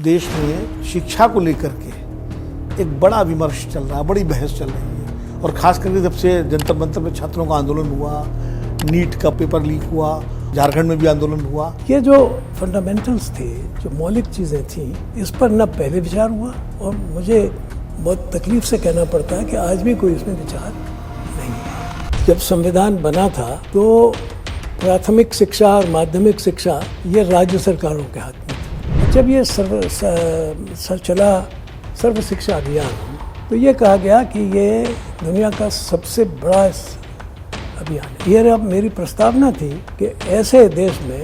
देश में शिक्षा को लेकर के एक बड़ा विमर्श चल रहा है, बड़ी बहस चल रही है। और खास करके जब से जंतर मंतर में छात्रों का आंदोलन हुआ, नीट का पेपर लीक हुआ, झारखंड में भी आंदोलन हुआ, ये जो फंडामेंटल्स थे, जो मौलिक चीज़ें थी, इस पर न पहले विचार हुआ और मुझे बहुत तकलीफ से कहना पड़ता है कि आज भी कोई इसमें विचार नहीं है। जब संविधान बना था तो प्राथमिक शिक्षा और माध्यमिक शिक्षा ये राज्य सरकारों के हाथ में थी। जब ये चला सर्व शिक्षा अभियान, तो ये कहा गया कि ये दुनिया का सबसे बड़ा अभियान है। ये अब मेरी प्रस्तावना थी कि ऐसे देश में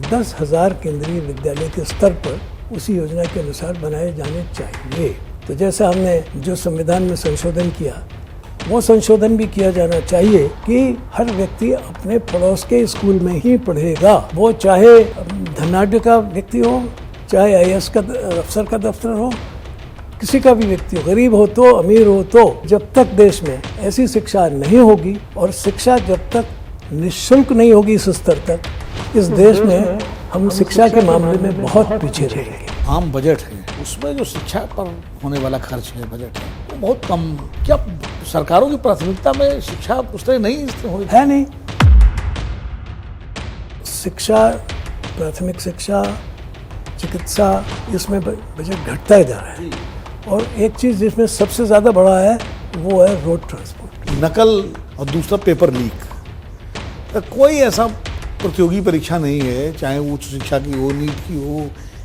10,000 केंद्रीय विद्यालय के स्तर पर उसी योजना के अनुसार बनाए जाने चाहिए। तो जैसा हमने जो संविधान में संशोधन किया, वो संशोधन भी किया जाना चाहिए कि हर व्यक्ति अपने पड़ोस के स्कूल में ही पढ़ेगा। वो चाहे धनाढ्य का व्यक्ति हो, चाहे IAS का अफसर का दफ्तर हो, किसी का भी व्यक्ति हो, गरीब हो तो अमीर हो तो, जब तक देश में ऐसी शिक्षा नहीं होगी और शिक्षा जब तक निःशुल्क नहीं होगी इस स्तर तक, इस देश में हम शिक्षा के मामले में बहुत पीछे रहेंगे। आम बजट है, उसमें जो शिक्षा पर होने वाला खर्च है, बजट है, वो बहुत कम। क्या सरकारों की प्राथमिकता में शिक्षा उस तरह नहीं है? नहीं। शिक्षा, प्राथमिक शिक्षा, चिकित्सा, इसमें बजट घटता जा रहा है। और एक चीज़ जिसमें सबसे ज़्यादा बढ़ा है वो है रोड ट्रांसपोर्ट, नकल, और दूसरा पेपर लीक। तो कोई ऐसा प्रतियोगी परीक्षा नहीं है, चाहे वो उच्च शिक्षा की हो, नीट की हो,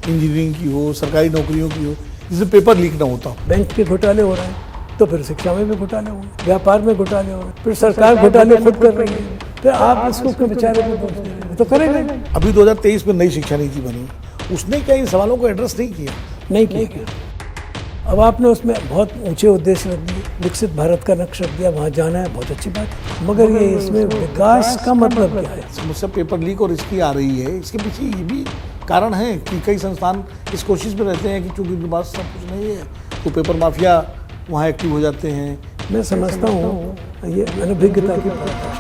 इंजीनियरिंग की हो, सरकारी नौकरियों की हो, जिसमें पेपर लीक ना होता। बैंक के घोटाले हो रहे हैं तो फिर शिक्षा में भी घोटाले हो रहे हैं, व्यापार में घोटाले हो रहे हैं, फिर सरकार घोटाले खुद कर रही है, फिर आप इसको क्यों बेचारे को दोष दे रहे हैं? तो करेंगे। अभी 2023 में नई शिक्षा नीति बनी, उसने क्या इन सवालों को एड्रेस नहीं किया? नहीं किया। अब आपने उसमें बहुत ऊंचे उद्देश्य रख दिए, विकसित भारत का नक्शा रख दिया, वहाँ जाना है, बहुत अच्छी बात, मगर ये इसमें विकास का मतलब क्या है? समस्या पेपर लीक और इसकी आ रही है, इसके पीछे ये भी कारण है कि कई संस्थान इस कोशिश में रहते हैं कि चूंकि इनके पास सब कुछ नहीं है तो पेपर माफिया वहाँ एक्टिव हो जाते हैं। मैं समझता हूँ ये अनभिज्ञता की बात है।